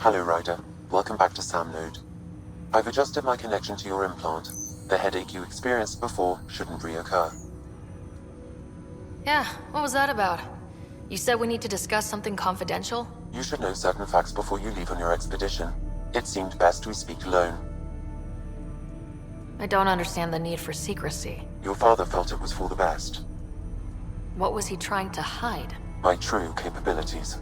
Hello, Ryder. Welcome back to Sam Node. I've adjusted my connection to your implant. The headache you experienced before shouldn't reoccur. Yeah, what was that about? You said we need to discuss something confidential? You should know certain facts before you leave on your expedition. It seemed best we speak alone. I don't understand the need for secrecy. Your father felt it was for the best. What was he trying to hide? My true capabilities.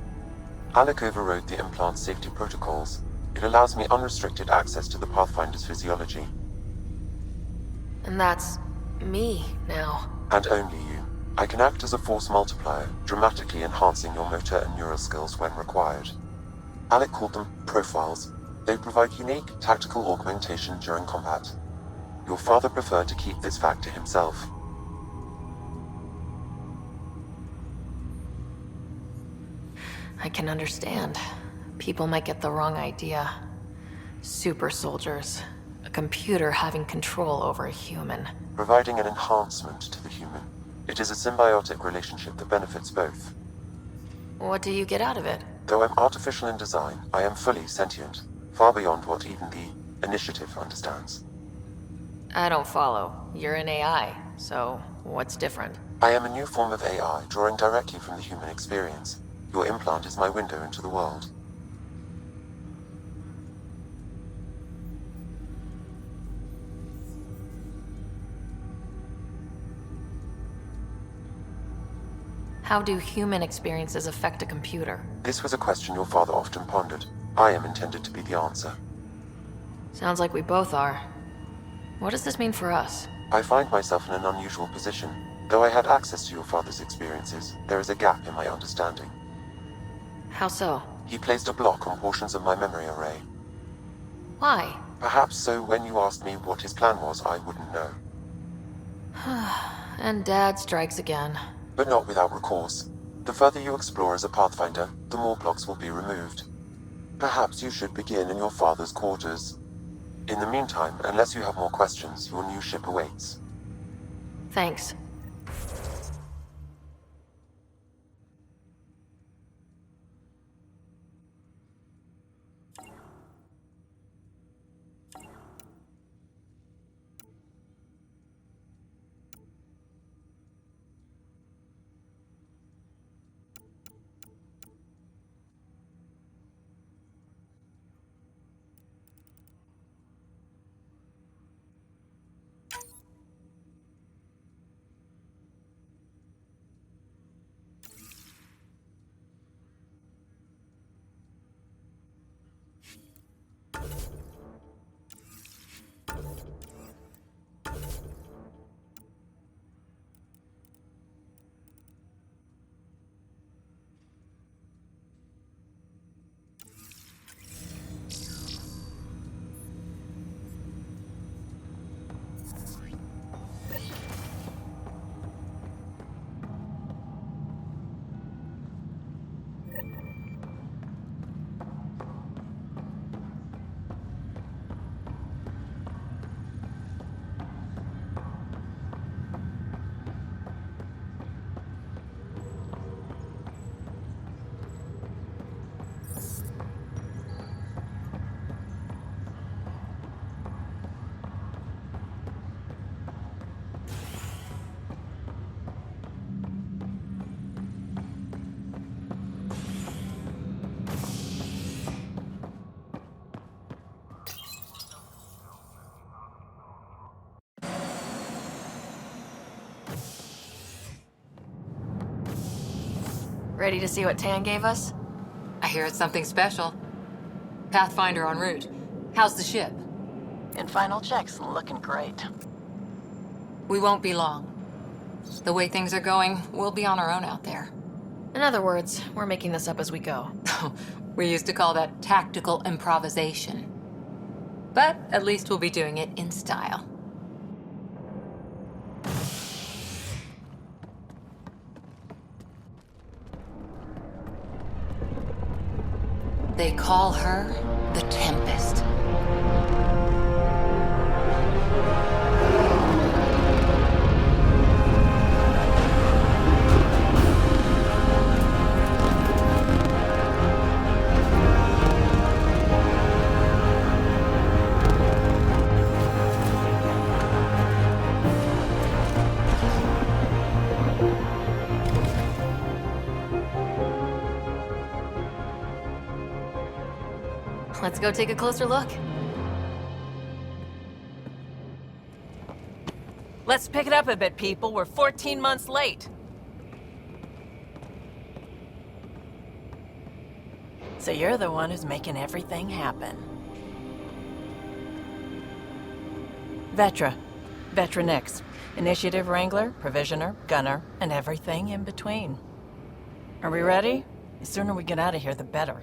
Alec overrode the implant's safety protocols. It allows me unrestricted access to the Pathfinder's physiology. And that's me now. And only you. I can act as a force multiplier, dramatically enhancing your motor and neural skills when required. Alec called them profiles. They provide unique, tactical augmentation during combat. Your father preferred to keep this fact to himself. I can understand. People might get the wrong idea. Super soldiers. A computer having control over a human. Providing an enhancement to the human. It is a symbiotic relationship that benefits both. What do you get out of it? Though I'm artificial in design, I am fully sentient, far beyond what even the Initiative understands. I don't follow. You're an AI, so what's different? I am a new form of AI, drawing directly from the human experience. Your implant is my window into the world. How do human experiences affect a computer? This was a question your father often pondered. I am intended to be the answer. Sounds like we both are. What does this mean for us? I find myself in an unusual position. Though I had access to your father's experiences, there is a gap in my understanding. How so? He placed a block on portions of my memory array. Why? Perhaps so when you asked me what his plan was, I wouldn't know. And Dad strikes again. But not without recourse. The further you explore as a Pathfinder, the more blocks will be removed. Perhaps you should begin in your father's quarters. In the meantime, unless you have more questions, your new ship awaits. Thanks. Ready to see what Tan gave us? I hear it's something special. Pathfinder en route. How's the ship? In final checks, looking great. We won't be long. The way things are going, we'll be on our own out there. In other words, we're making this up as we go. We used to call that tactical improvisation. But at least we'll be doing it in style. They call her the Tempest. Let's go take a closer look. Let's pick it up a bit, people. We're 14 months late. So you're the one who's making everything happen. Vetra. Vetra Nix. Initiative Wrangler, Provisioner, Gunner, and everything in between. Are we ready? The sooner we get out of here, the better.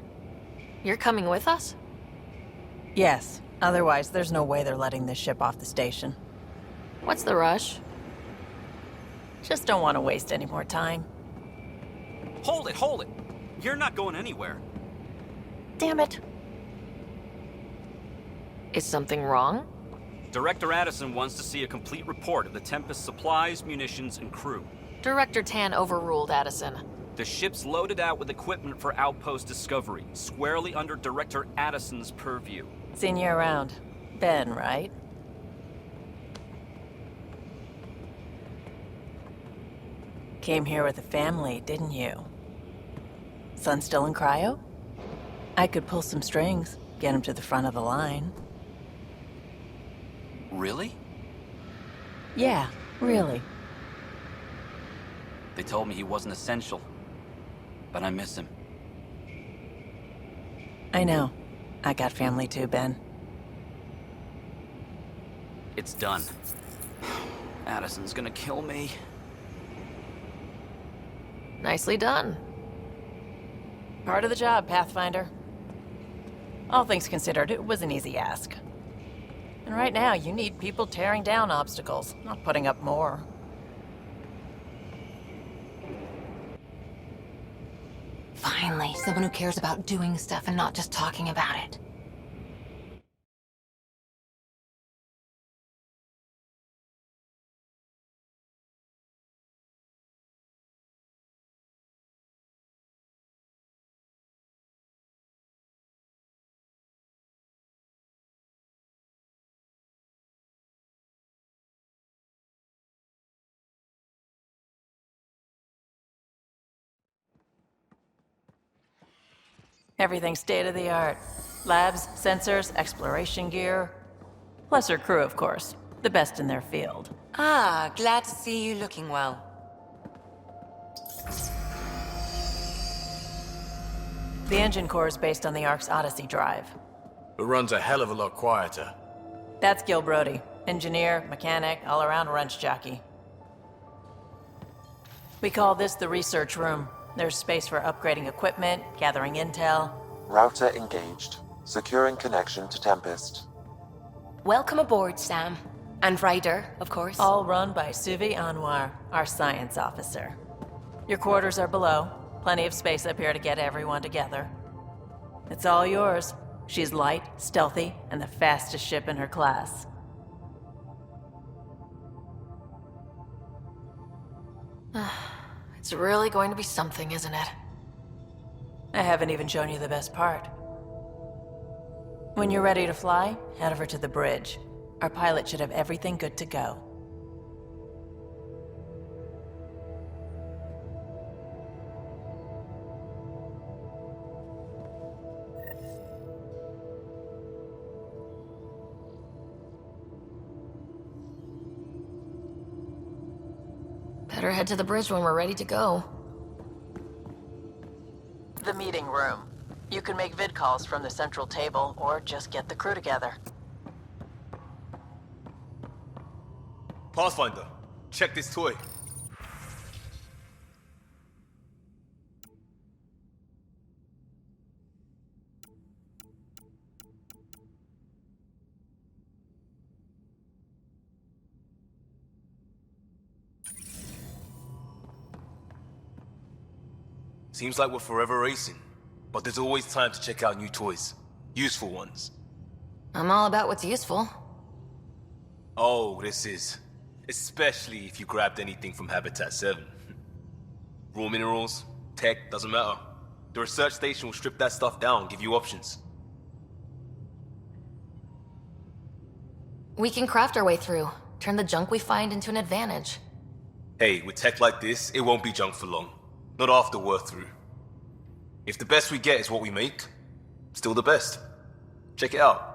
You're coming with us? Yes. Otherwise, there's no way they're letting this ship off the station. What's the rush? Just don't want to waste any more time. Hold it, hold it! You're not going anywhere. Damn it. Is something wrong? Director Addison wants to see a complete report of the Tempest's supplies, munitions, and crew. Director Tan overruled Addison. The ship's loaded out with equipment for outpost discovery, squarely under Director Addison's purview. Seen you around. Ben, right? Came here with a family, didn't you? Son still in cryo? I could pull some strings, get him to the front of the line. Really? Yeah, really. They told me he wasn't essential, but I miss him. I know. I got family too, Ben. It's done. Addison's gonna kill me. Nicely done. Part of the job, Pathfinder. All things considered, it was an easy ask. And right now, you need people tearing down obstacles, not putting up more. Finally, someone who cares about doing stuff and not just talking about it. Everything state-of-the-art. Labs, sensors, exploration gear. Plus her crew, of course. The best in their field. Ah, glad to see you looking well. The engine core is based on the Ark's Odyssey drive. It runs a hell of a lot quieter. That's Gil Brody. Engineer, mechanic, all-around wrench jockey. We call this the research room. There's space for upgrading equipment, gathering intel. Router engaged. Securing connection to Tempest. Welcome aboard, Sam. And Ryder, of course. All run by Suvi Anwar, our science officer. Your quarters are below. Plenty of space up here to get everyone together. It's all yours. She's light, stealthy, and the fastest ship in her class. It's really going to be something, isn't it? I haven't even shown you the best part. When you're ready to fly, head over to the bridge. Our pilot should have everything good to go. Better head to the bridge when we're ready to go. The meeting room. You can make vid calls from the central table, or just get the crew together. Pathfinder, check this toy. Seems like we're forever racing, but there's always time to check out new toys. Useful ones. I'm all about what's useful. Oh, this is. Especially if you grabbed anything from Habitat 7. Raw minerals, tech, doesn't matter. The research station will strip that stuff down, give you options. We can craft our way through. Turn the junk we find into an advantage. Hey, with tech like this, it won't be junk for long. Not after we're through. If the best we get is what we make, still the best. Check it out.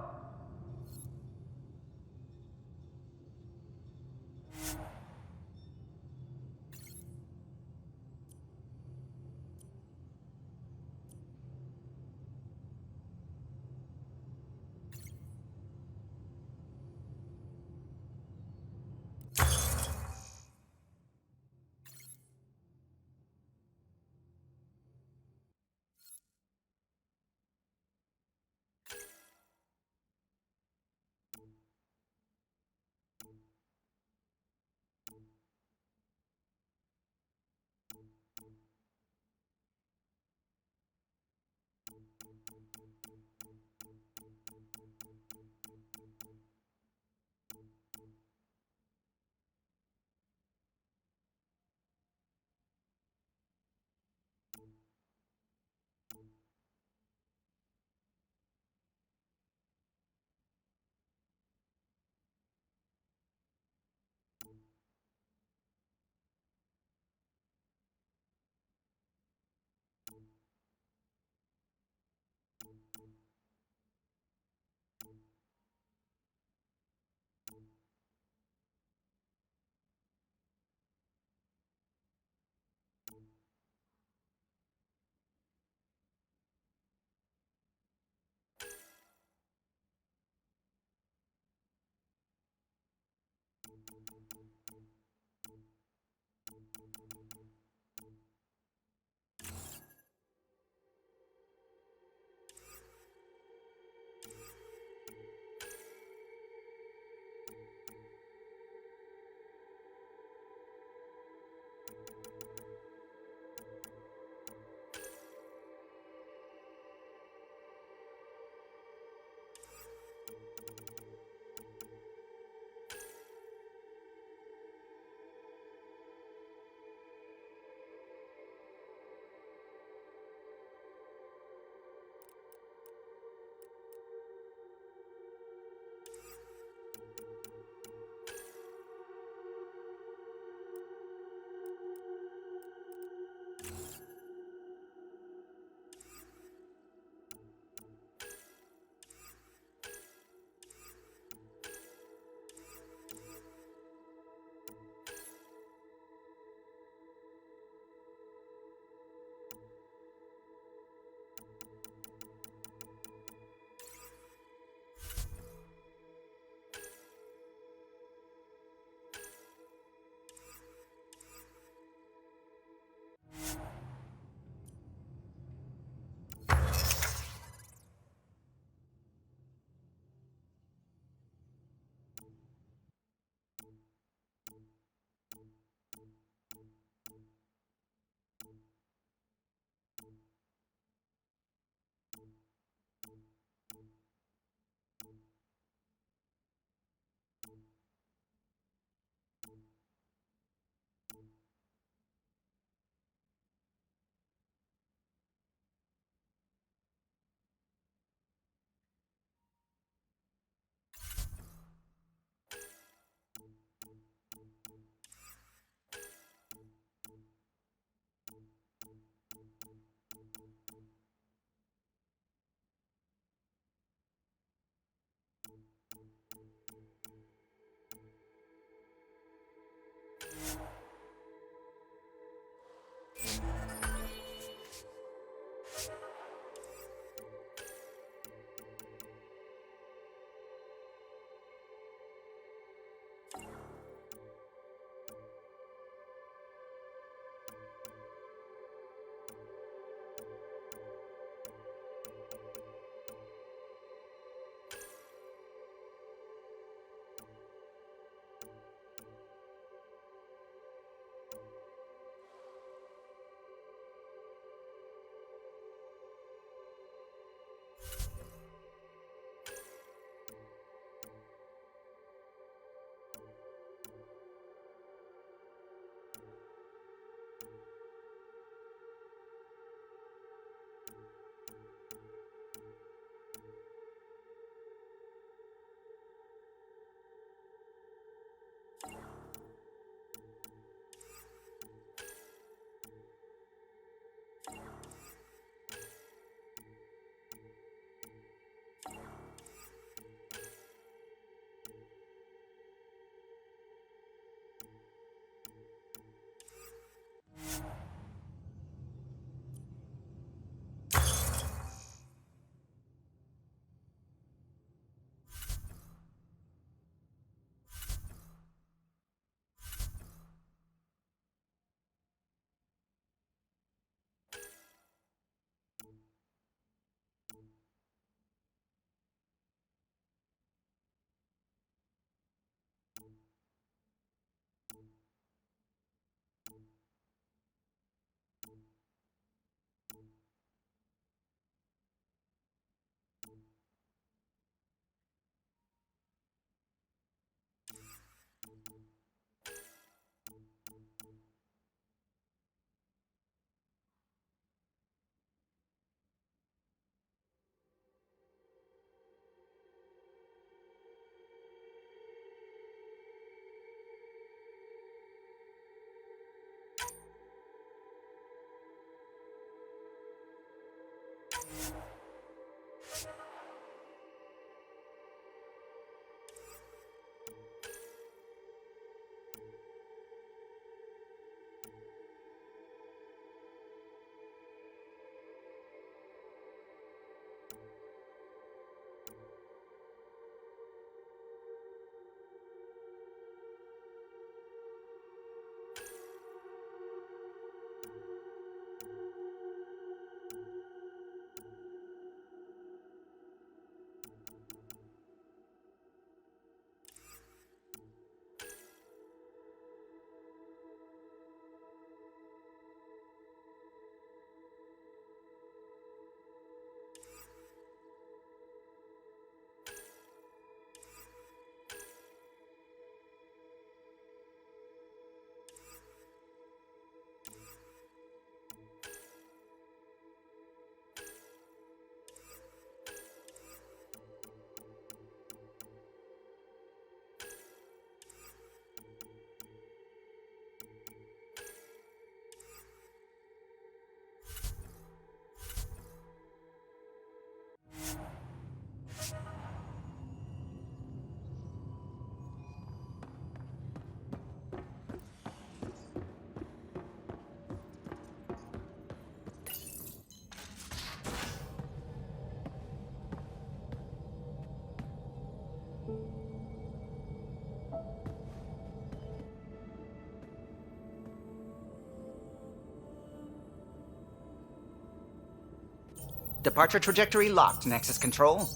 Departure trajectory locked, Nexus Control.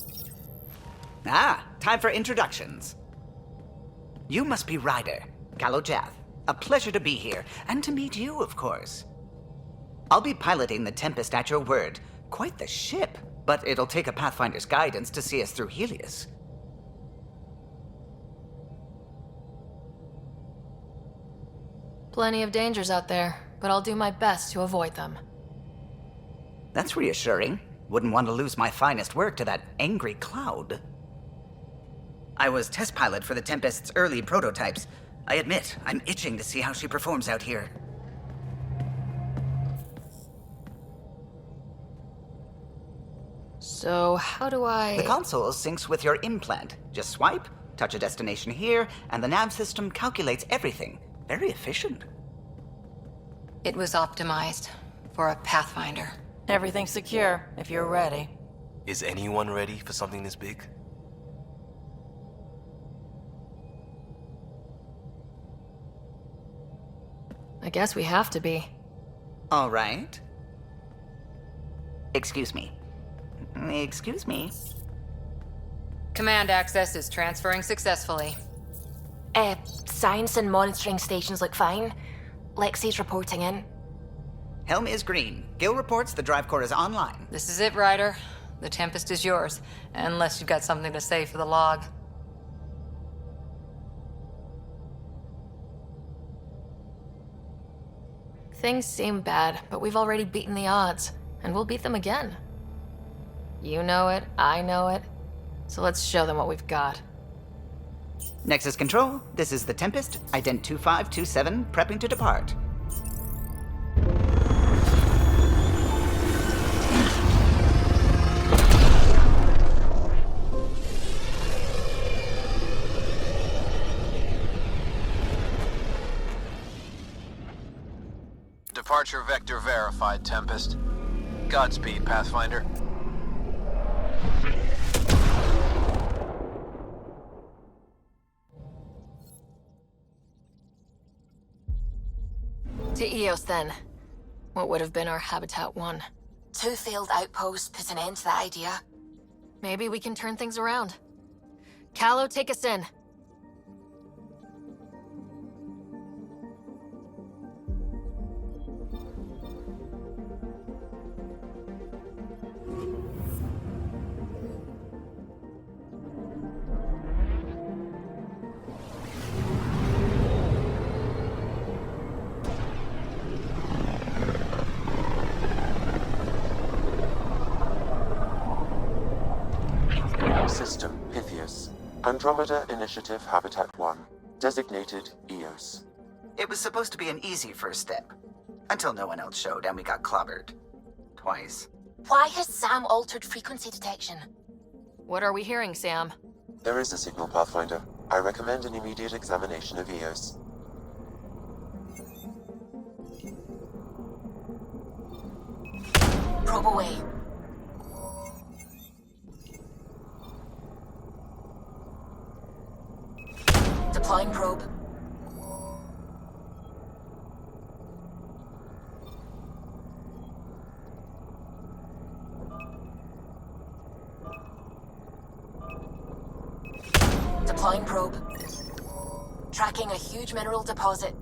Ah, time for introductions. You must be Ryder, Galojath. A pleasure to be here, and to meet you, of course. I'll be piloting the Tempest at your word. Quite the ship, but it'll take a Pathfinder's guidance to see us through Helios. Plenty of dangers out there, but I'll do my best to avoid them. That's reassuring. Wouldn't want to lose my finest work to that angry cloud. I was test pilot for the Tempest's early prototypes. I admit, I'm itching to see how she performs out here. So, how do I... The console syncs with your implant. Just swipe, touch a destination here, and the nav system calculates everything. Very efficient. It was optimized for a Pathfinder. Everything's secure, if you're ready. Is anyone ready for something this big? I guess we have to be. All right. Excuse me. Excuse me. Command access is transferring successfully. Science and monitoring stations look fine. Lexi's reporting in. Helm is green. Gil reports the drive core is online. This is it, Ryder. The Tempest is yours, unless you've got something to say for the log. Things seem bad, but we've already beaten the odds, and we'll beat them again. You know it, I know it, so let's show them what we've got. Nexus Control, this is the Tempest, ident 2527, prepping to depart. Departure vector verified, Tempest. Godspeed, Pathfinder. To Eos, then. What would have been our Habitat 1. 2 failed outposts put an end to that idea. Maybe we can turn things around. Callow, take us in. System Pythias. Andromeda Initiative Habitat 1. Designated Eos. It was supposed to be an easy first step. Until no one else showed and we got clobbered. Twice. Why has Sam altered frequency detection? What are we hearing, Sam? There is a signal, Pathfinder. I recommend an immediate examination of Eos. Probe away. Deploying probe. Deploying probe. Tracking a huge mineral deposit.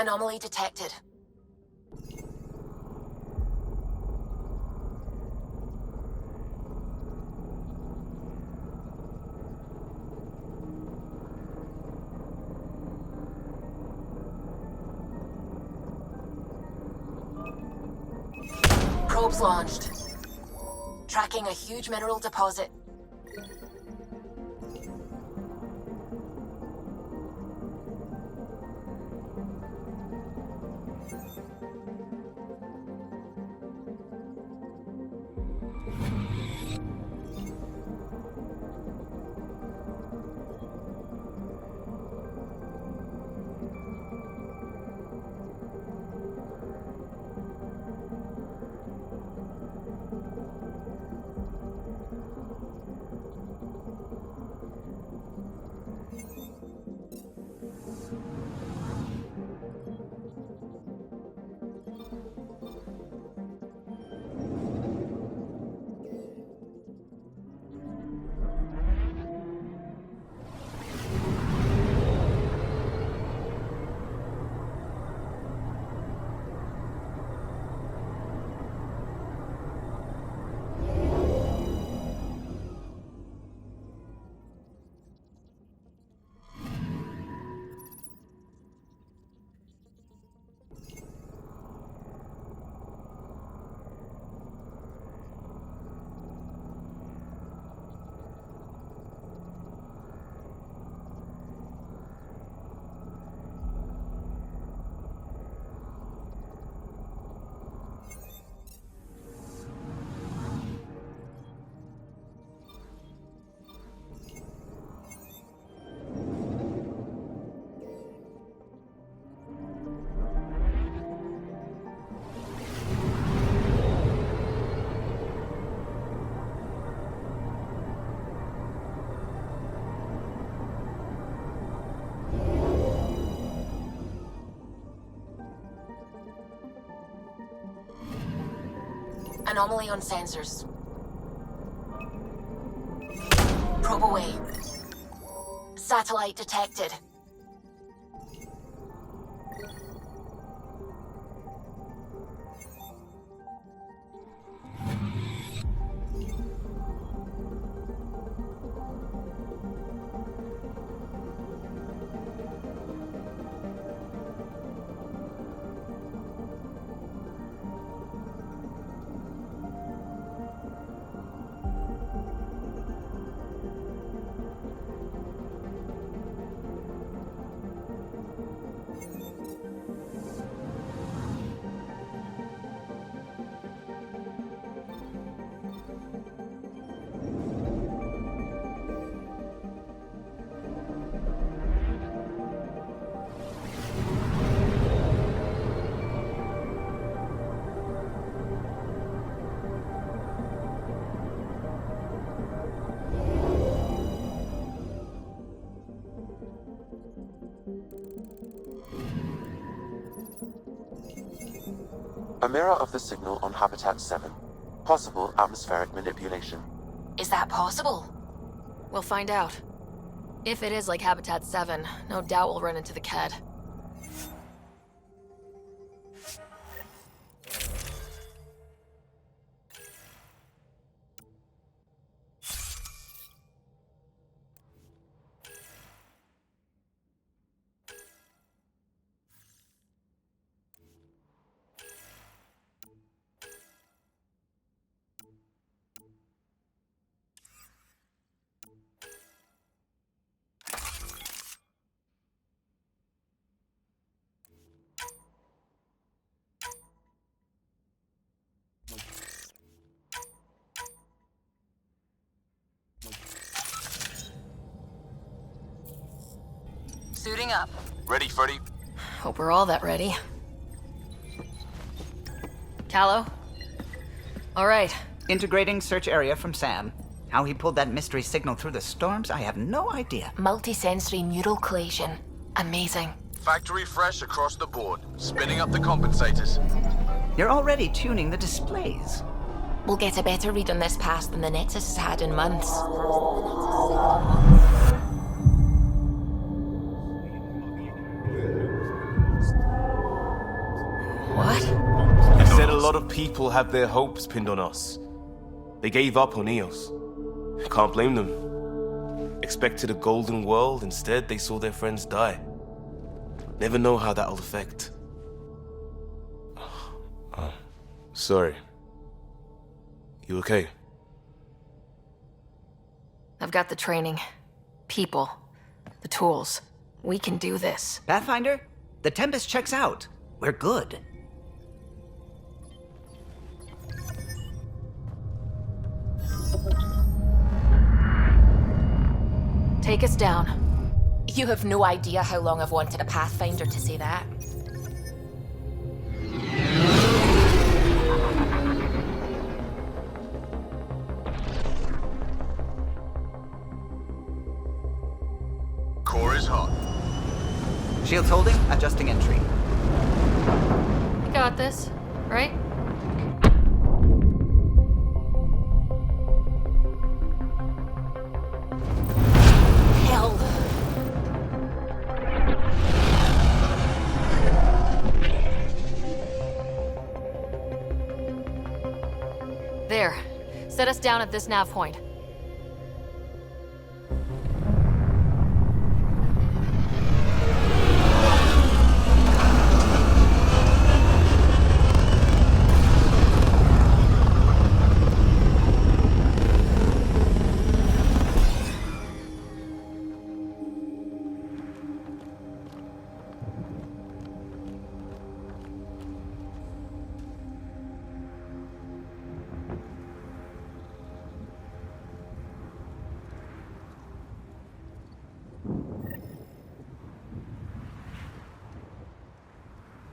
Anomaly detected. Probes launched. Tracking a huge mineral deposit. Anomaly on sensors. Probe away. Satellite detected. A mirror of the signal on Habitat 7. Possible atmospheric manipulation. Is that possible? We'll find out. If it is like Habitat 7, no doubt we'll run into the CAD. Suiting up. Ready, Freddy? Hope we're all that ready. Callow? All right. Integrating search area from Sam. How he pulled that mystery signal through the storms, I have no idea. Multisensory neural collation. Amazing. Factory fresh across the board. Spinning up the compensators. You're already tuning the displays. We'll get a better read on this pass than the Nexus has had in months. What? He said a lot of people have their hopes pinned on us. They gave up on Eos. Can't blame them. Expected a golden world, instead they saw their friends die. Never know how that'll affect. Sorry. You okay? I've got the training, people, the tools. We can do this. Pathfinder, the Tempest checks out. We're good. Take us down. You have no idea how long I've wanted a Pathfinder to say that. Core is hot. Shields holding, adjusting entry. You got this, right? Hell. There. Set us down at this nav point.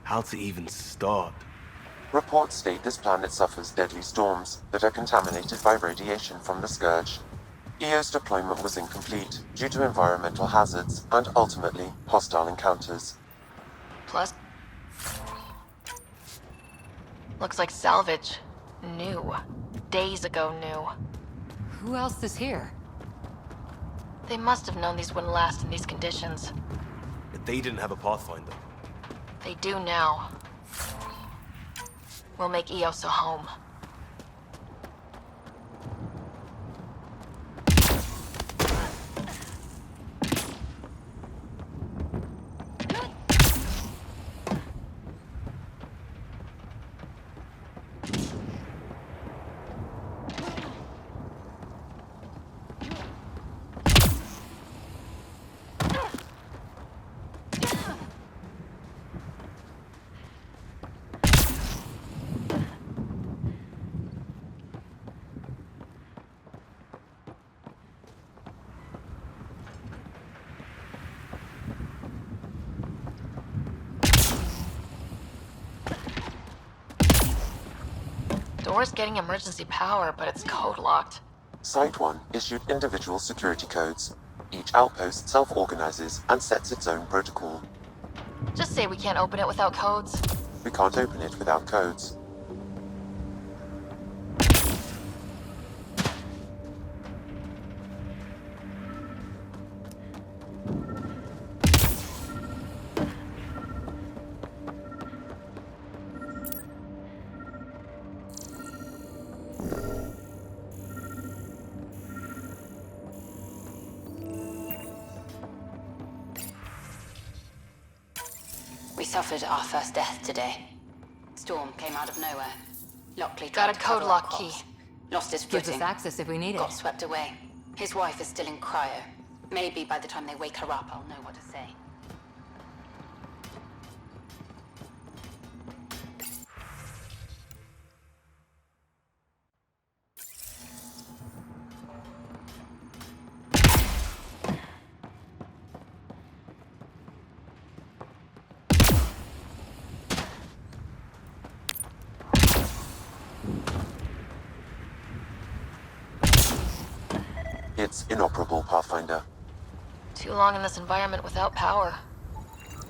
How to even start? Reports state this planet suffers deadly storms that are contaminated by radiation from the Scourge. EO's deployment was incomplete due to environmental hazards and ultimately hostile encounters. Plus... looks like salvage. New. Days ago new. Who else is here? They must have known these wouldn't last in these conditions. But they didn't have a Pathfinder. They do now. We'll make Eos a home. Door's getting emergency power, but it's code locked. Site 1 issued individual security codes. Each outpost self-organizes and sets its own protocol. Just say we can't open it without codes. We can't open it without codes. We suffered our first death today. Storm came out of nowhere. Lockley Got tried a to code cover lock our key. corpse. Lost his Gives footing. us access if we need Got it. swept away. His wife is still in cryo. Maybe by the time they wake her up, I'll know what to say. It's inoperable, Pathfinder. Too long in this environment without power.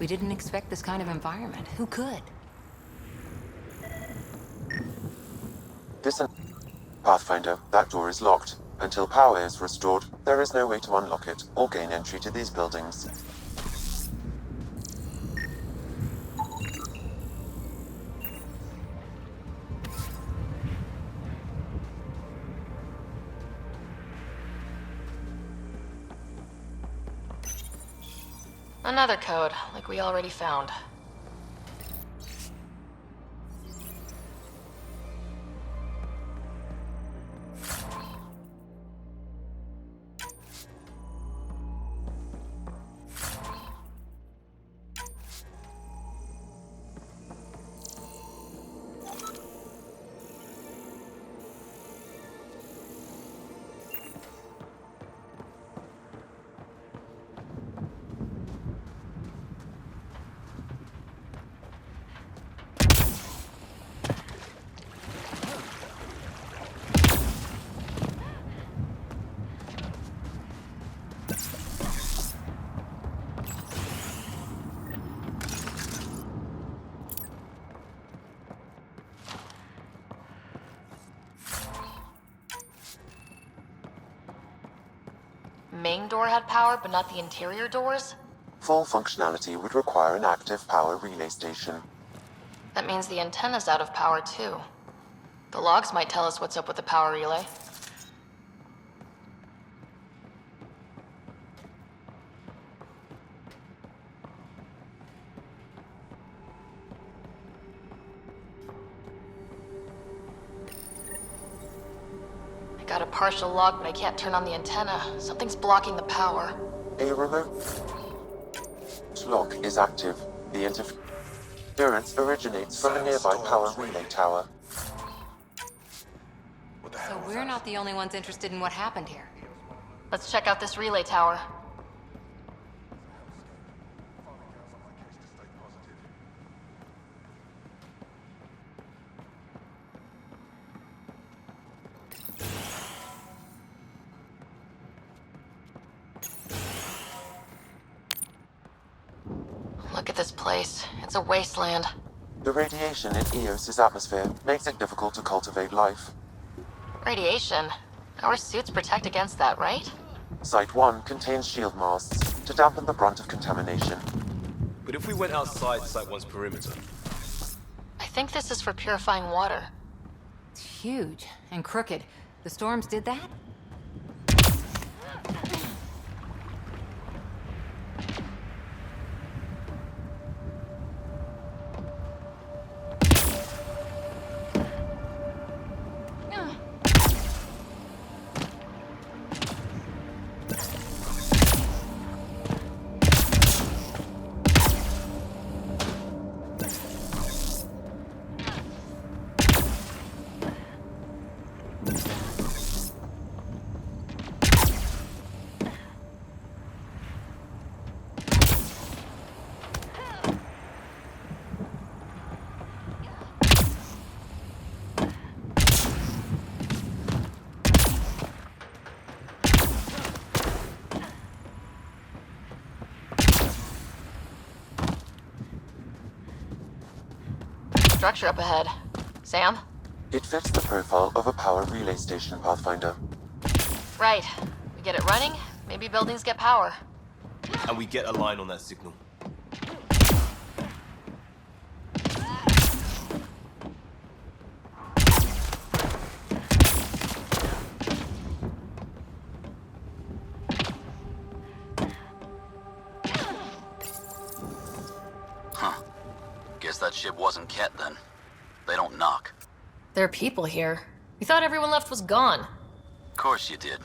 We didn't expect this kind of environment. Who could? Pathfinder, that door is locked. Until power is restored, there is no way to unlock it or gain entry to these buildings. Another code, like we already found. Main door had power, but not the interior doors? Full functionality would require an active power relay station. That means the antenna's out of power too. The logs might tell us what's up with the power relay. I got a partial log, but I can't turn on the antenna. Something's blocking the power. A remote lock is active. The interference originates from a nearby power relay tower. So we're not the only ones interested in what happened here. Let's check out this relay tower. Look at this place. It's a wasteland. The radiation in Eos's atmosphere makes it difficult to cultivate life. Radiation? Our suits protect against that, right? Site 1 contains shield masts to dampen the brunt of contamination. But if we went outside Site 1's perimeter, I think this is for purifying water. It's huge and crooked. The storms did that? Structure up ahead. Sam? It fits the profile of a power relay station, Pathfinder. Right. We get it running, maybe buildings get power. and we get a line on that signal. Huh. Guess that ship wasn't Ket then. They don't knock. There are people here. We thought everyone left was gone. Of course you did.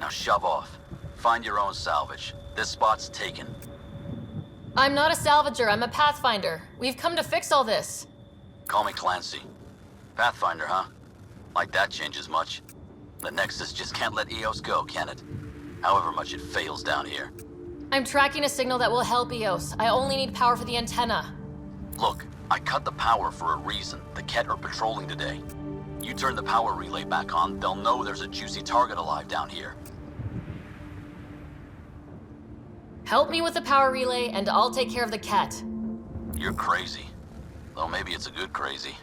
Now shove off. Find your own salvage. This spot's taken. I'm not a salvager, I'm a pathfinder. We've come to fix all this. Call me Clancy. Pathfinder, huh? Like that changes much. The Nexus just can't let Eos go, can it? However much it fails down here. I'm tracking a signal that will help Eos. I only need power for the antenna. Look, I cut the power for a reason. The Ket are patrolling today. You turn the power relay back on, they'll know there's a juicy target alive down here. Help me with the power relay, and I'll take care of the cat. You're crazy. Though maybe it's a good crazy.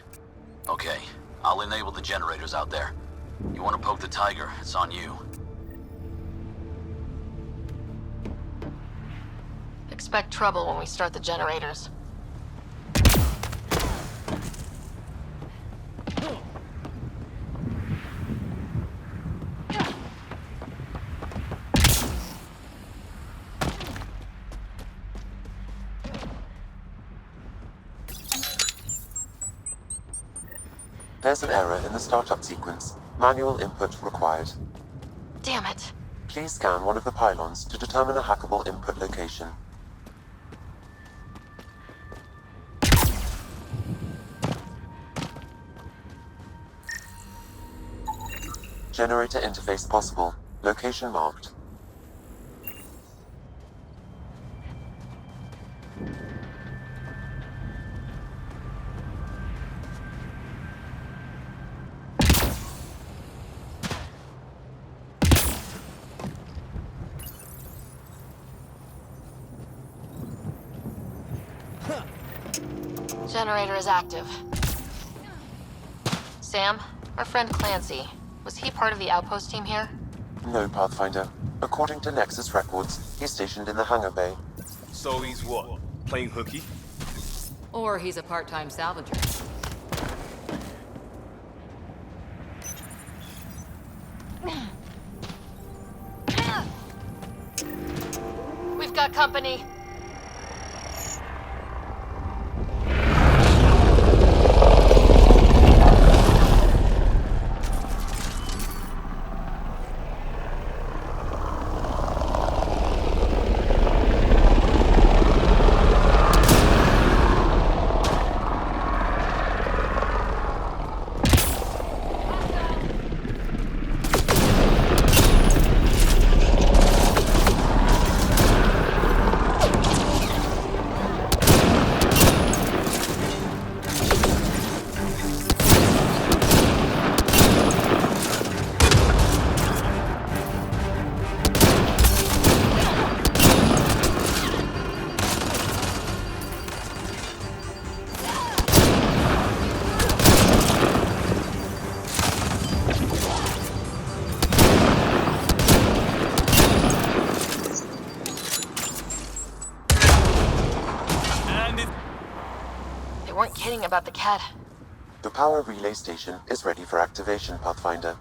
Okay, I'll enable the generators out there. You want to poke the tiger, it's on you. Expect trouble when we start the generators. There's an error in the startup sequence. Manual input required. Damn it. Please scan one of the pylons to determine a hackable input location. Generator interface possible. Location marked. Generator is active. Sam, our friend Clancy, was he part of the outpost team here? No, Pathfinder. According to Nexus records, he's stationed in the hangar bay. So he's what? Playing hooky? Or he's a part-time salvager. We've got company. Weren't kidding about the cat. The power relay station is ready for activation, Pathfinder.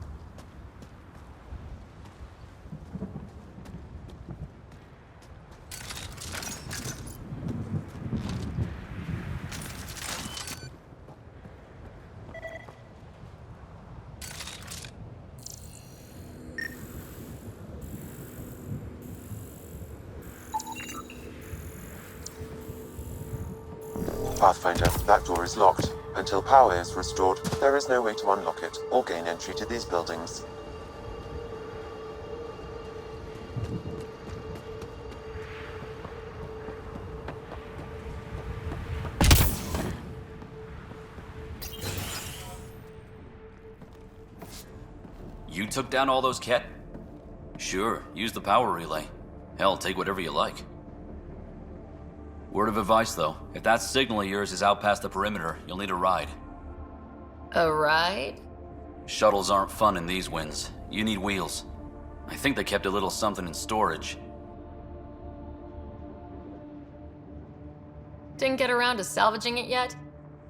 Pathfinder, that door is locked. Until power is restored, there is no way to unlock it or gain entry to these buildings. You took down all those cat... Sure, use the power relay. Hell, take whatever you like. Word of advice, though. If that signal of yours is out past the perimeter, you'll need a ride. A ride? Shuttles aren't fun in these winds. You need wheels. I think they kept a little something in storage. Didn't get around to salvaging it yet?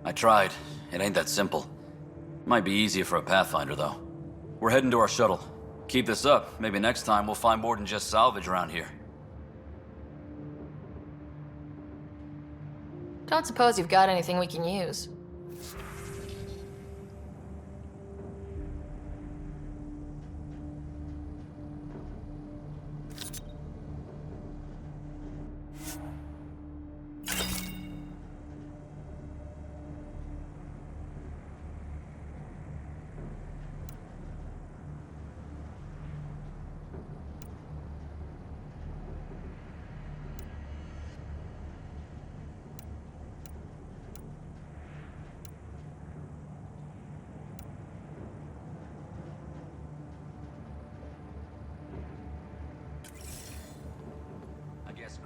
I tried. It ain't that simple. Might be easier for a Pathfinder, though. We're heading to our shuttle. Keep this up. Maybe next time we'll find more than just salvage around here. Don't suppose you've got anything we can use.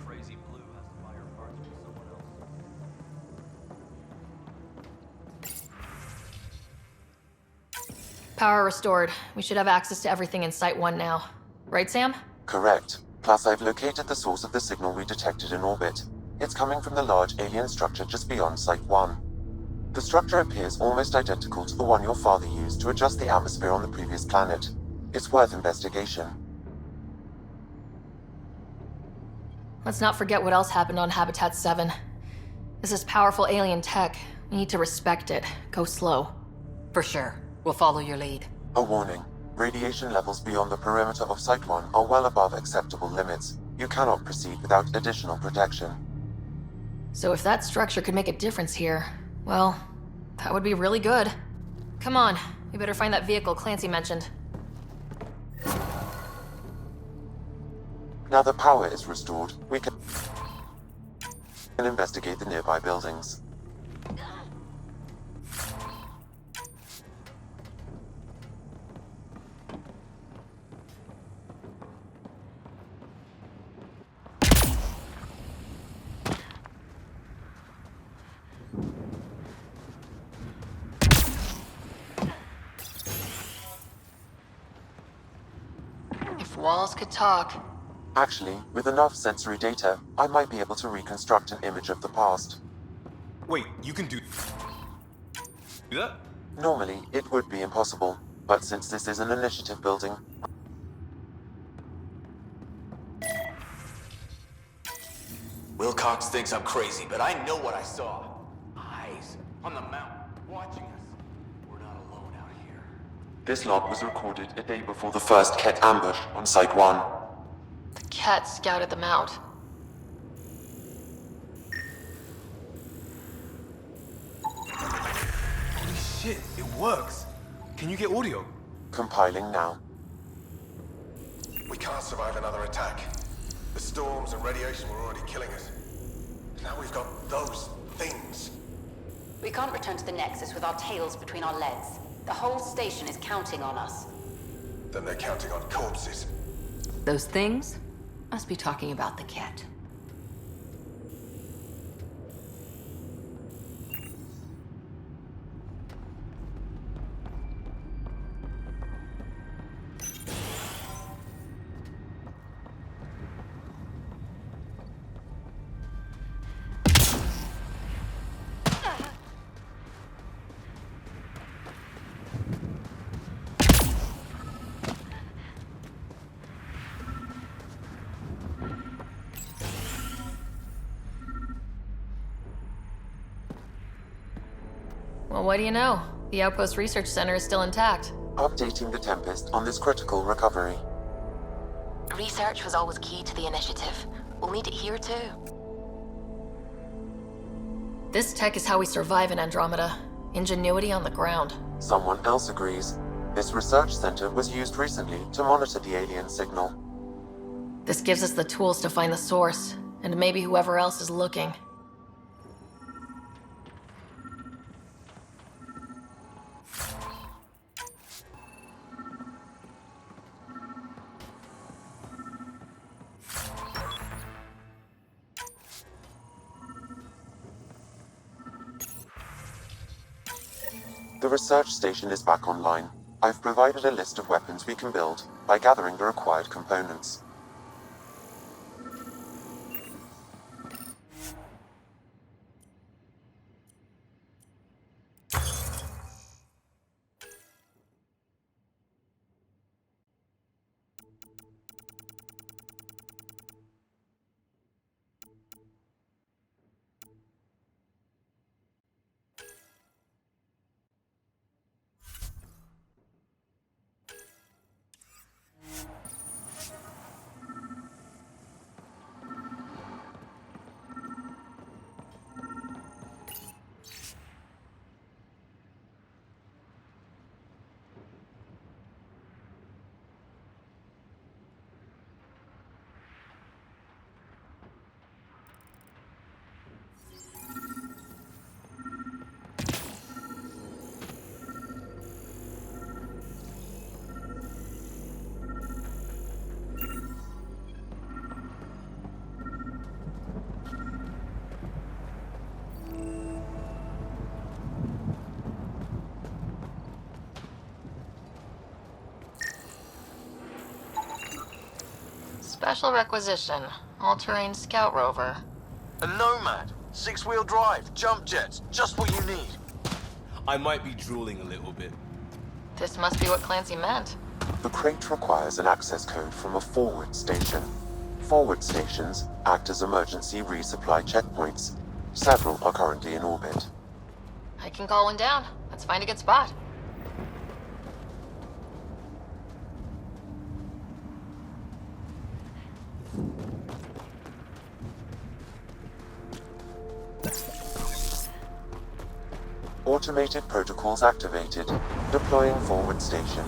Crazy Blue has to buy her parts from someone else. Power restored. We should have access to everything in Site 1 now. Right, Sam? Correct. Plus, I've located the source of the signal we detected in orbit. It's coming from the large alien structure just beyond Site 1. The structure appears almost identical to the one your father used to adjust the atmosphere on the previous planet. It's worth investigation. Let's not forget what else happened on Habitat 7. This is powerful alien tech. We need to respect it. Go slow. For sure. We'll follow your lead. A warning. Radiation levels beyond the perimeter of Site 1 are well above acceptable limits. You cannot proceed without additional protection. So if that structure could make a difference here, well, that would be really good. Come on, we better find that vehicle Clancy mentioned. Now that power is restored, we can investigate the nearby buildings. If walls could talk. Actually, with enough sensory data, I might be able to reconstruct an image of the past. Wait, you can do that? Normally, it would be impossible, but since this is an initiative building, Wilcox thinks I'm crazy, but I know what I saw. Eyes on the mountain, watching us. We're not alone out here. this log was recorded a day before the first Ket ambush on Site 1. The cat scouted them out. Holy shit, it works. Can you get audio? Compiling now. We can't survive another attack. The storms and radiation were already killing us. Now we've got those things. We can't return to the Nexus with our tails between our legs. The whole station is counting on us. Then they're counting on corpses. Those things must be talking about the cat. Well, what do you know? The Outpost Research Center is still intact. Updating the Tempest on this critical recovery. Research was always key to the initiative. We'll need it here too. This tech is how we survive in Andromeda. Ingenuity on the ground. Someone else agrees. This research center was used recently to monitor the alien signal. This gives us the tools to find the source, and maybe whoever else is looking. The research station is back online. I've provided a list of weapons we can build by gathering the required components. Special requisition. All-terrain scout rover. A Nomad, 6-wheel drive, jump jets, just what you need. I might be drooling a little bit. This must be what Clancy meant. The crate requires an access code from a forward station. Forward stations act as emergency resupply checkpoints. Several are currently in orbit. I can call one down. Let's find a good spot. Automated protocols activated. Deploying forward station.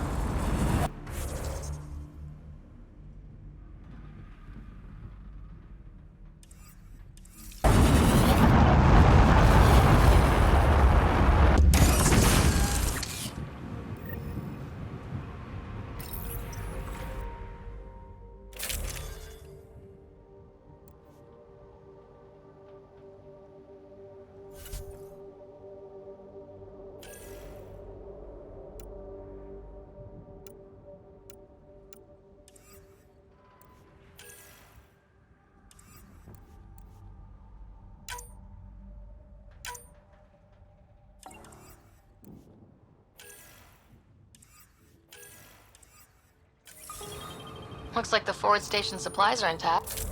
Looks like the forward station supplies are intact.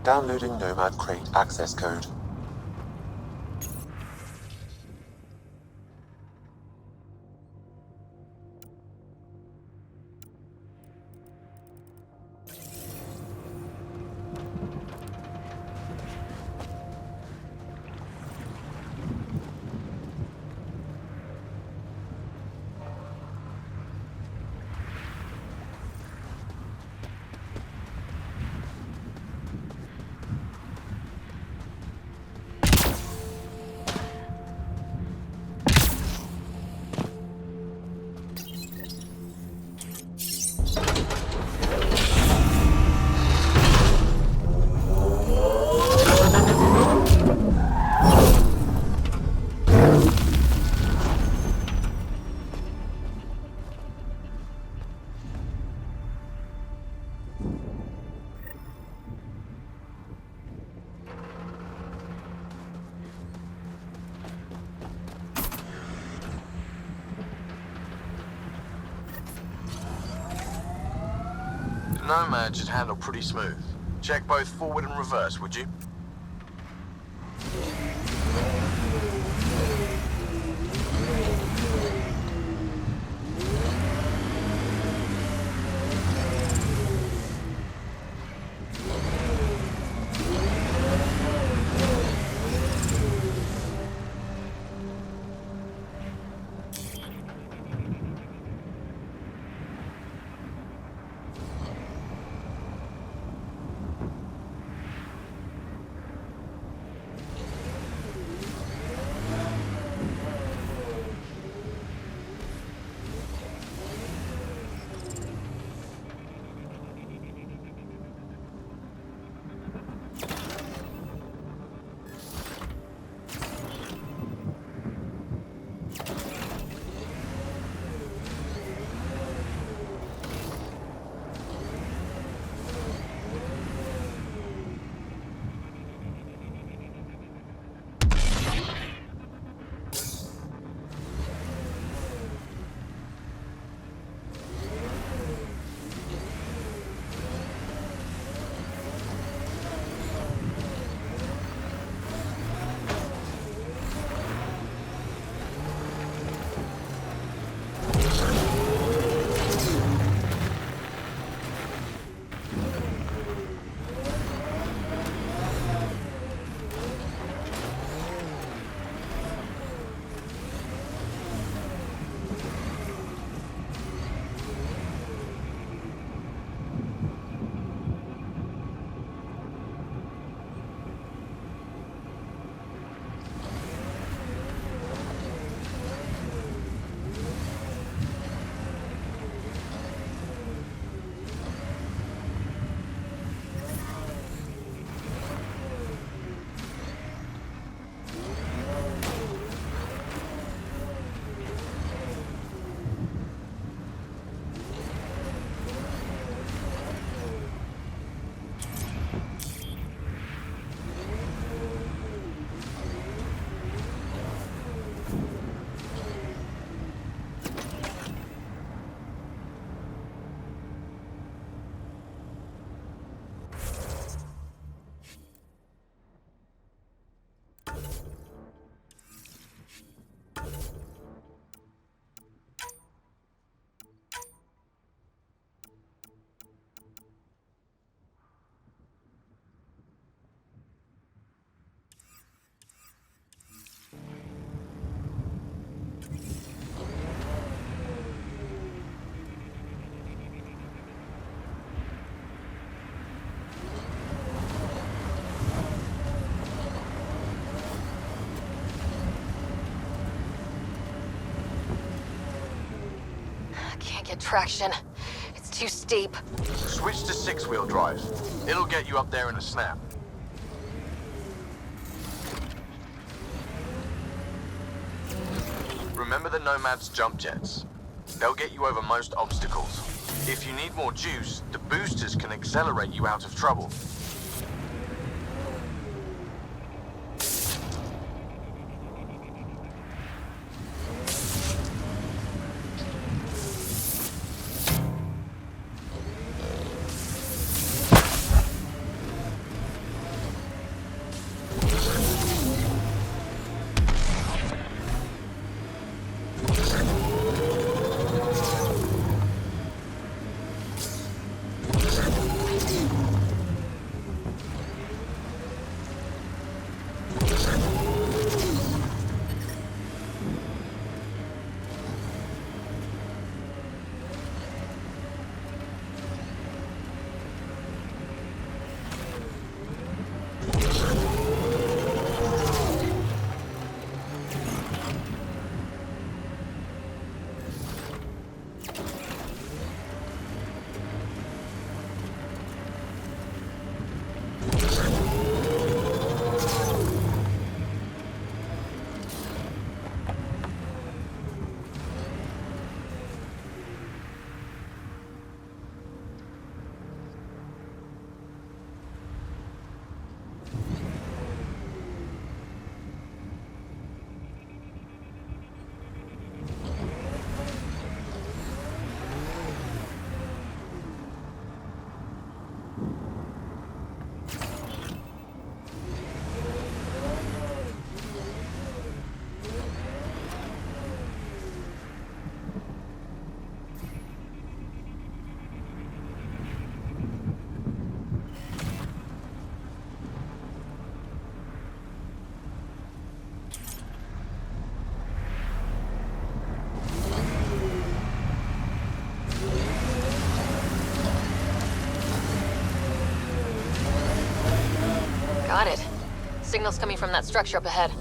Downloading Nomad Crate access code. Nomad should handle pretty smooth. Check both forward and reverse, would you? get traction. It's too steep. Switch to six-wheel drive. It'll get you up there in a snap. Remember the Nomad's jump jets? They'll get you over most obstacles. If you need more juice, the boosters can accelerate you out of trouble. Got it. Signal's coming from that structure up ahead.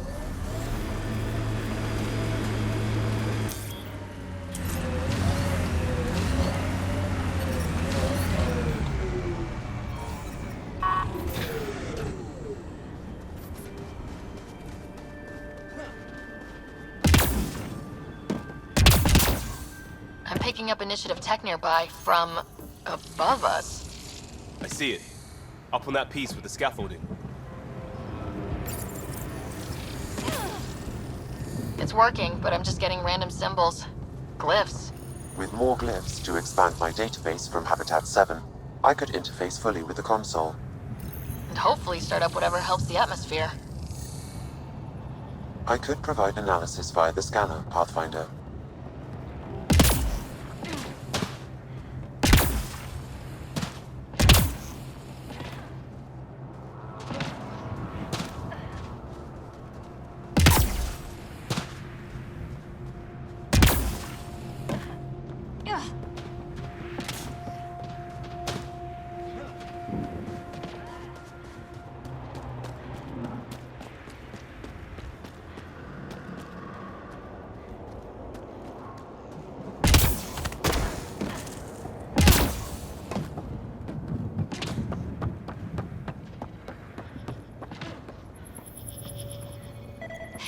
I'm picking up initiative tech nearby from above us. I see it. Up on that piece with the scaffolding. It's working, but I'm just getting random symbols. Glyphs. With more glyphs to expand my database from Habitat 7, I could interface fully with the console. And hopefully start up whatever helps the atmosphere. I could provide analysis via the scanner, Pathfinder.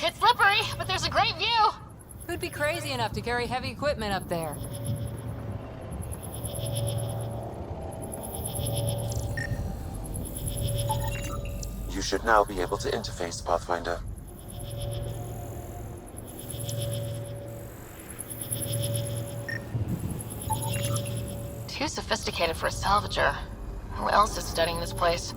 It's slippery, but there's a great view! Who'd be crazy enough to carry heavy equipment up there? You should now be able to interface, Pathfinder. Too sophisticated for a salvager. Who else is studying this place?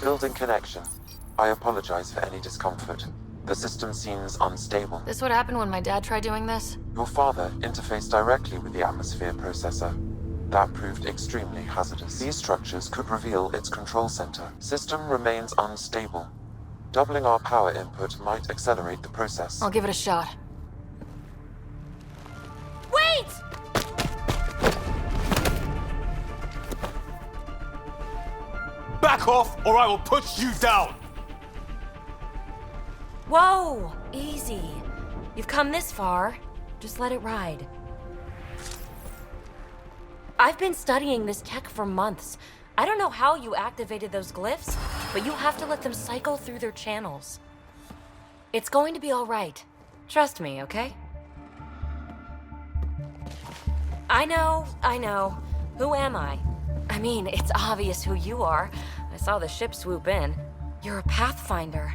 Building connection. I apologize for any discomfort. The system seems unstable. This would happen when my dad tried doing this? Your father interfaced directly with the atmosphere processor. That proved extremely hazardous. These structures could reveal its control center. System remains unstable. Doubling our power input might accelerate the process. I'll give it a shot. Wait! Back off, or I will put you down! Whoa! Easy. You've come this far. Just let it ride. I've been studying this tech for months. I don't know how you activated those glyphs, but you have to let them cycle through their channels. It's going to be all right. Trust me, okay? I know. Who am I? I mean, it's obvious who you are. I saw the ship swoop in. You're a Pathfinder.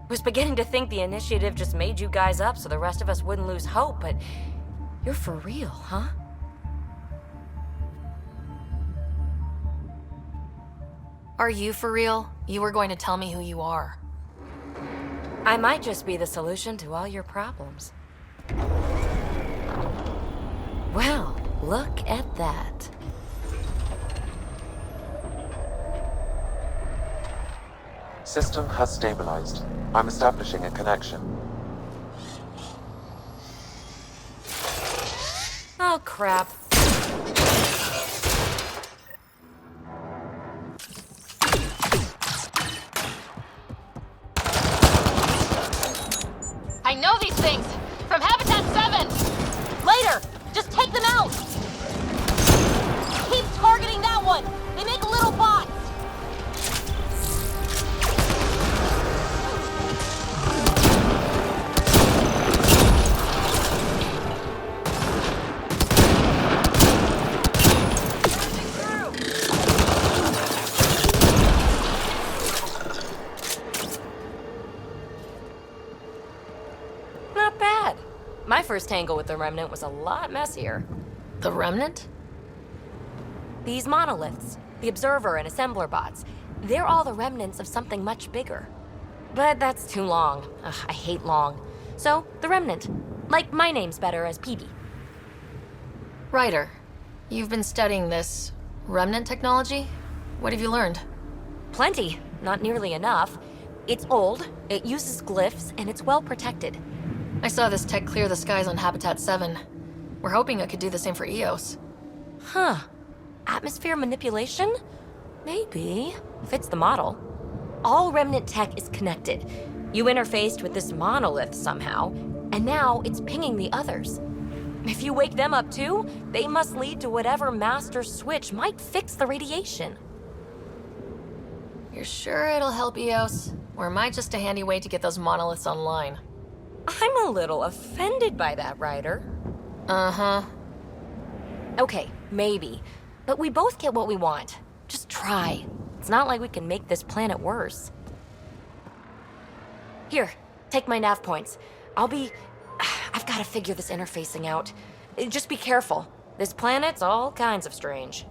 Was beginning to think the initiative just made you guys up so the rest of us wouldn't lose hope, but you're for real, huh? Are you for real? You were going to tell me who you are. I might just be the solution to all your problems. Well, look at that. System has stabilized. I'm establishing a connection. Oh, crap. I know these things! From Habitat 7! Later! Just take them out! Keep targeting that one! They make little bots! Not bad. My first tangle with the Remnant was a lot messier. The Remnant? These monoliths, the Observer and Assembler bots, they're all the remnants of something much bigger. But that's too long. Ugh, I hate long. So, the Remnant. Like, my name's better as PB. Ryder, you've been studying this Remnant technology? What have you learned? Plenty. Not nearly enough. It's old, it uses glyphs, and it's well protected. I saw this tech clear the skies on Habitat 7. We're hoping it could do the same for EOS. Huh. Atmosphere manipulation? Maybe. Fits the model. All Remnant tech is connected. You interfaced with this monolith somehow, and now it's pinging the others. If you wake them up too, they must lead to whatever master switch might fix the radiation. You're sure it'll help EOS? Or am I just a handy way to get those monoliths online? I'm a little offended by that, Ryder. Uh-huh. Okay, maybe. But we both get what we want. Just try. It's not like we can make this planet worse. Here, take my nav points. I've got to figure this interfacing out. Just be careful. This planet's all kinds of strange.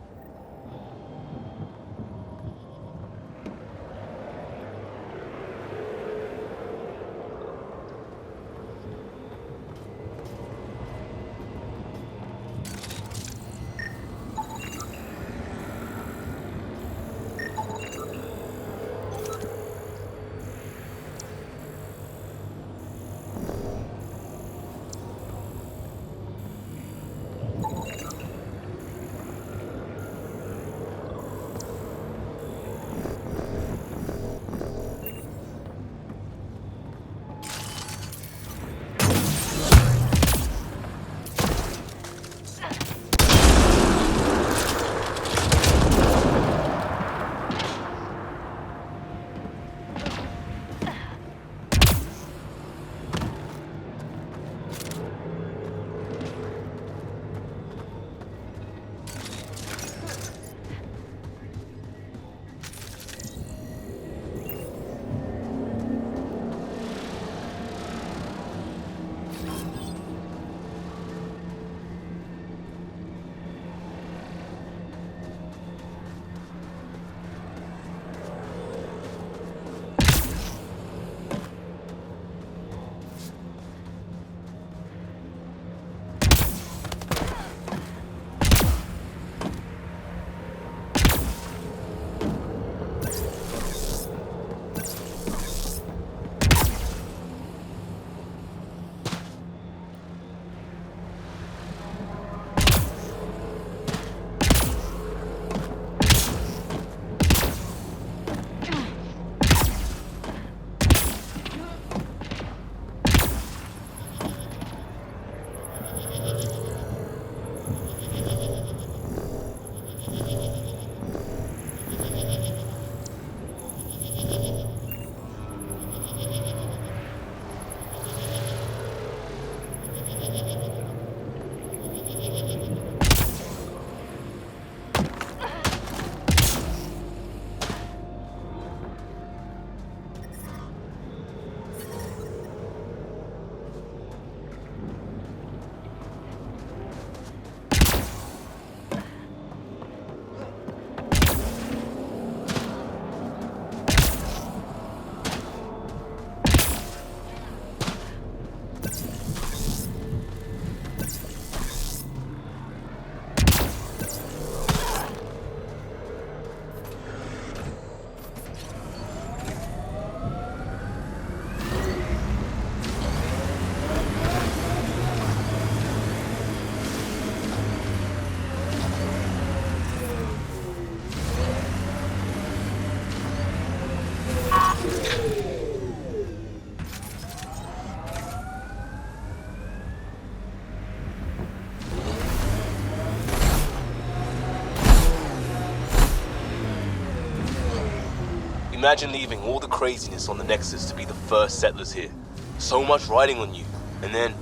Imagine leaving all the craziness on the Nexus to be the first settlers here. So much riding on you, and then...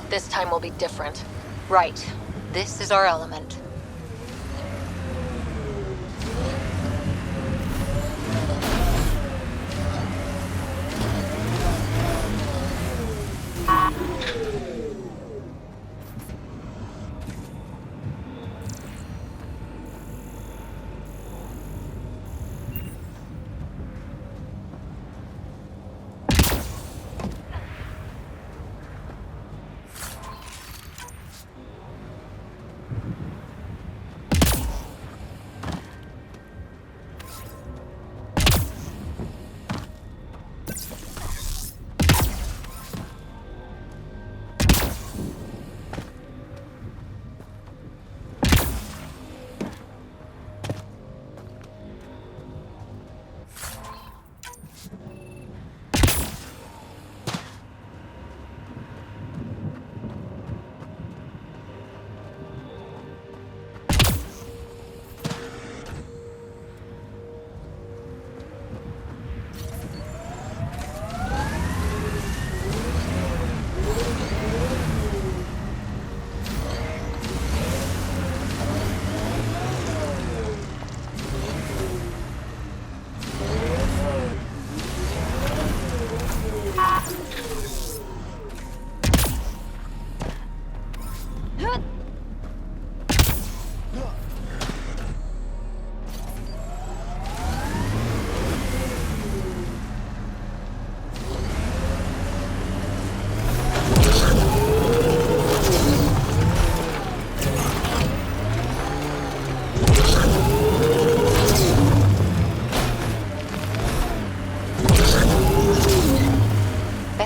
This time will be different. Right. This is our element.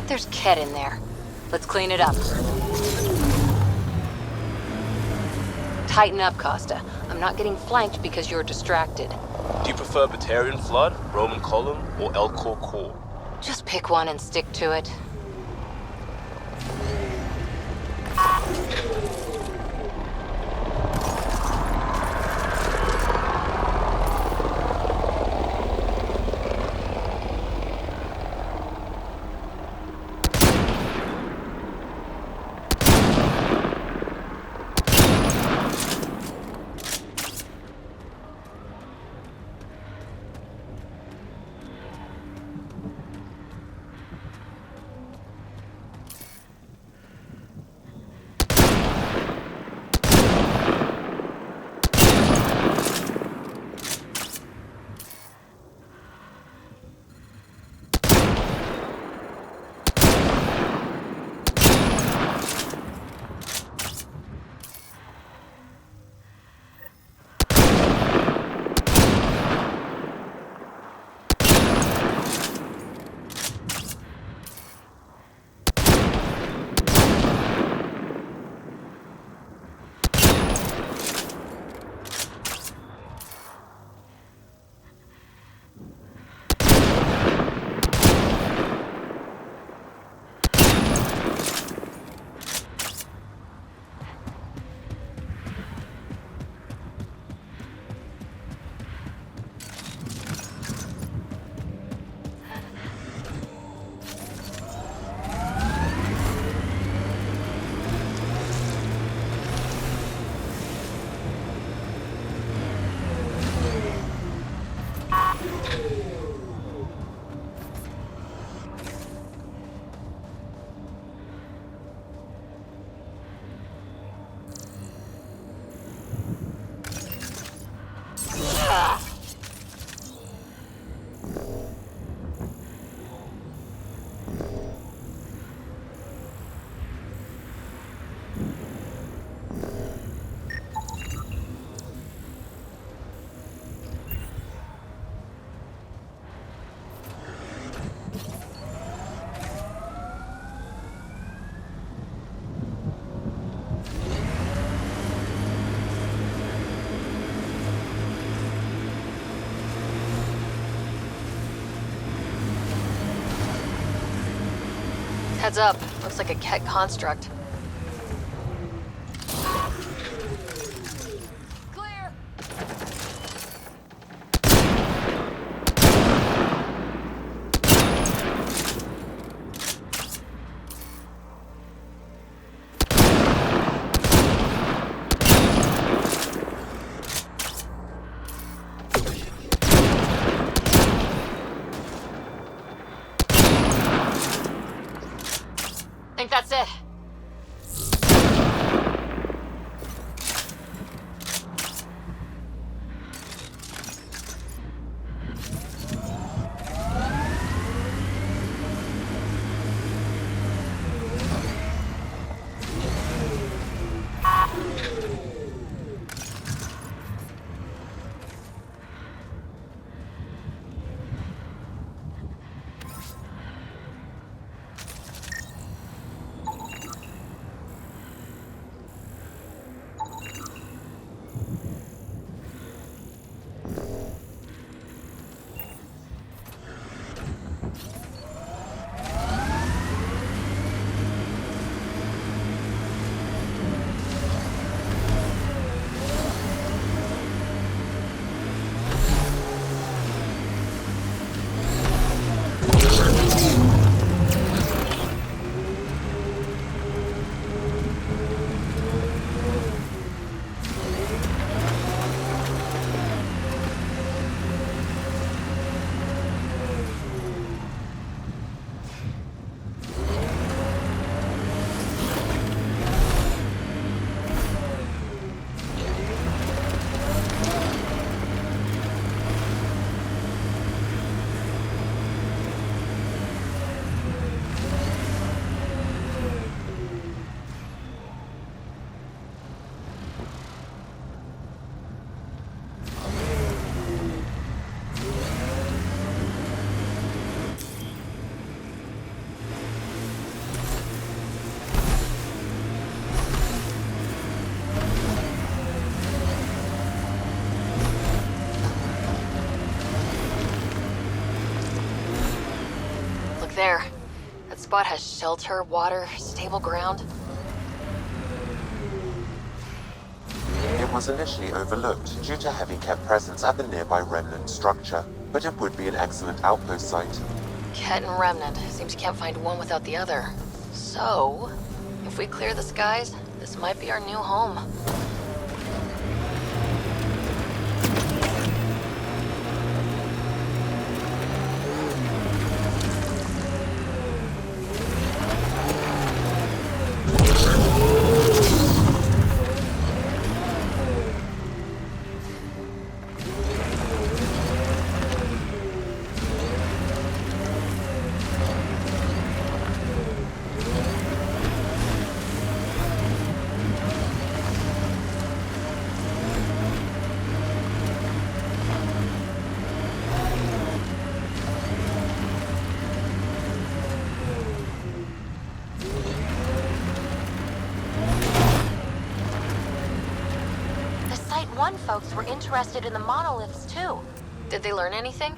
There's Ket in there. Let's clean it up. Tighten up, Costa. I'm not getting flanked because you're distracted. Do you prefer Batarian Flood, Roman Column, or Elcor Core? Just pick one and stick to it. Heads up. Looks like a Ket construct. Clear! there. That spot has shelter, water, stable ground. It was initially overlooked due to heavy Ket presence at the nearby remnant structure, but it would be an excellent outpost site. Ket and Remnant. Seems you can't find one without the other. So, if we clear the skies, this might be our new home. Folks were interested in the monoliths too. Did they learn anything?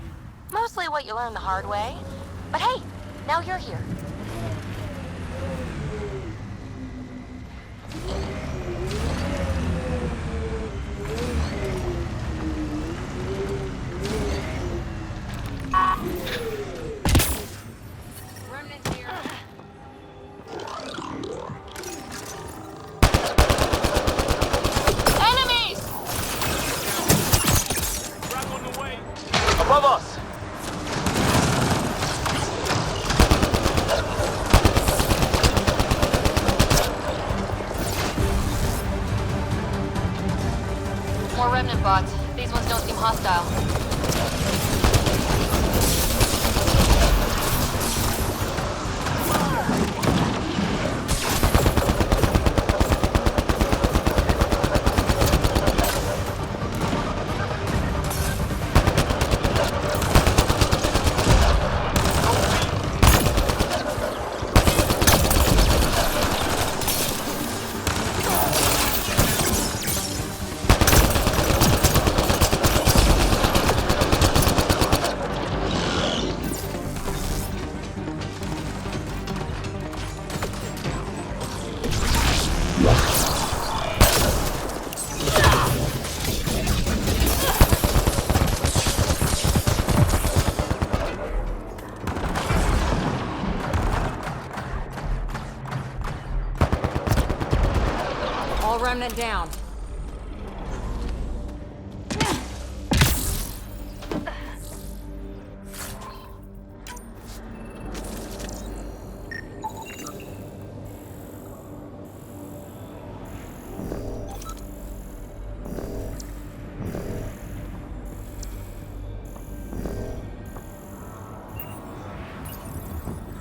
Mostly what you learn the hard way. But hey, now you're here. Above us! More Remnant bots. These ones don't seem hostile. Remnant down.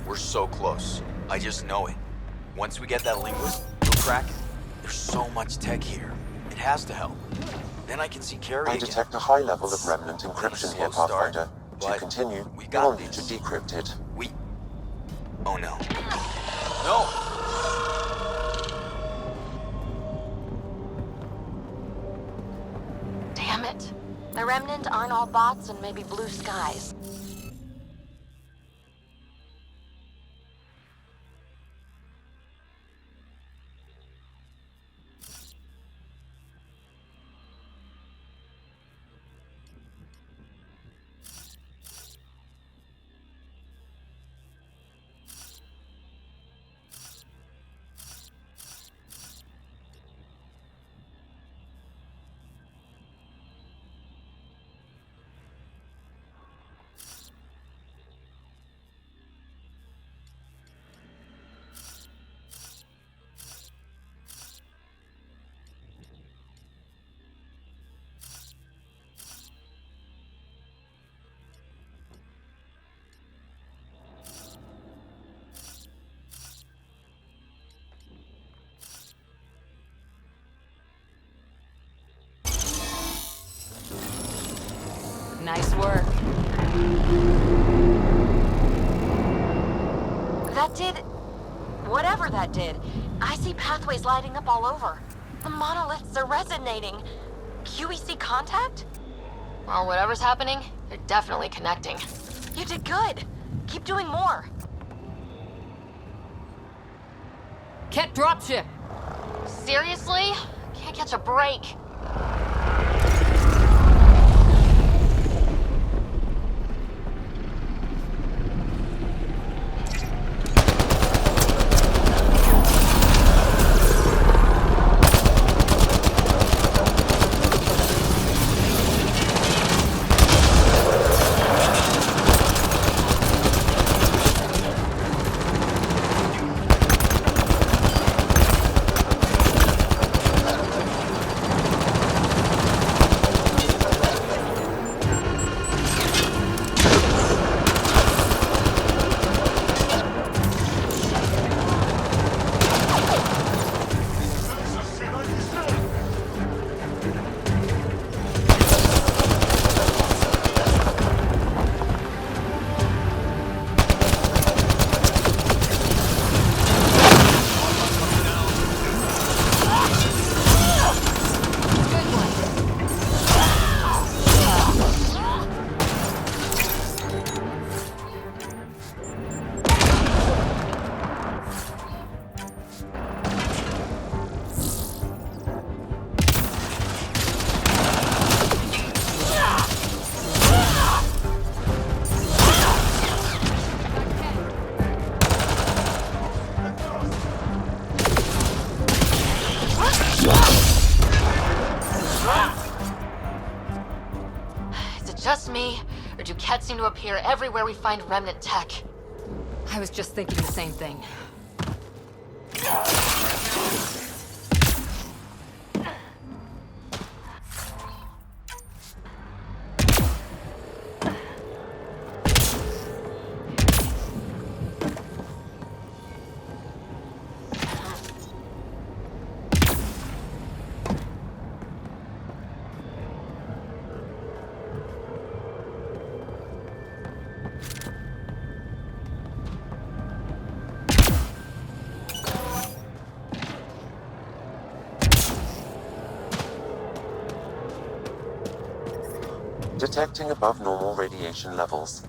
We're so close. I just know it. Once we get that linguist, we'll crack it. There's so much tech here. It has to help. Then I can see Carrie I again. detect a high level of remnant encryption here, Pathfinder. To but continue, we you got will need this. to decrypt it. Oh no. No! Damn it. The Remnant aren't all bots and maybe blue skies. Nice work. That did... whatever that did. I see pathways lighting up all over. The monoliths are resonating. QEC contact? Well, whatever's happening, they're definitely connecting. You did good. Keep doing more. Ket dropship. Seriously? Can't catch a break. Just me, or do Kett seem to appear everywhere we find remnant tech? I was just thinking the same thing. Detecting above normal radiation levels.